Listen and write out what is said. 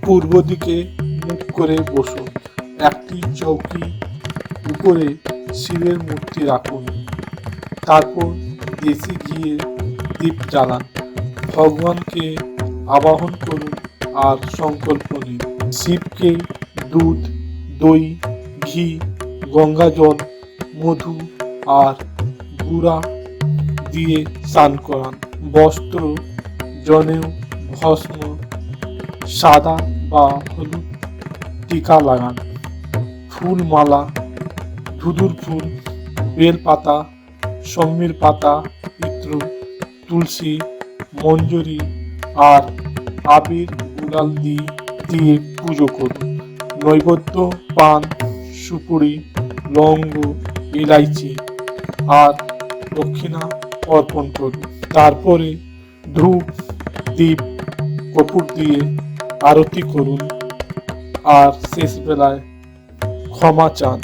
পূর্ব দিকে মুখ করে বসুন। একটি চৌকি উপরে শিবের মূর্তি রাখুন। তারপর দেশি ঘিয়ে দীপ জ্বালান। ভগবানকে আবাহন করুন আর সংকল্প নিন। শিবকে দুধ, দই, ঘি, গঙ্গা জল, মধু আর গুড়া দিয়ে স্নান করান। বস্ত্র, জনেও, ভস্ম, সাদা বা হলুদ টিকা লাগান। ফুল মালা, ধুদুর ফুল, বেল পাতা, সম্মির পাতা, ইত্র, তুলসী, মঞ্জরি আর আবির গুলাল দিয়ে পুজো করুন। নৈবেদ্য পান, সুপুরি, লবঙ্গ, ইলাইচি আর দক্ষিণা অর্পণ করুন। তারপরে ধূপ, দীপ, কর্পূর দিয়ে আরতি করুন আর শেষ বেলায় ক্ষমা চান।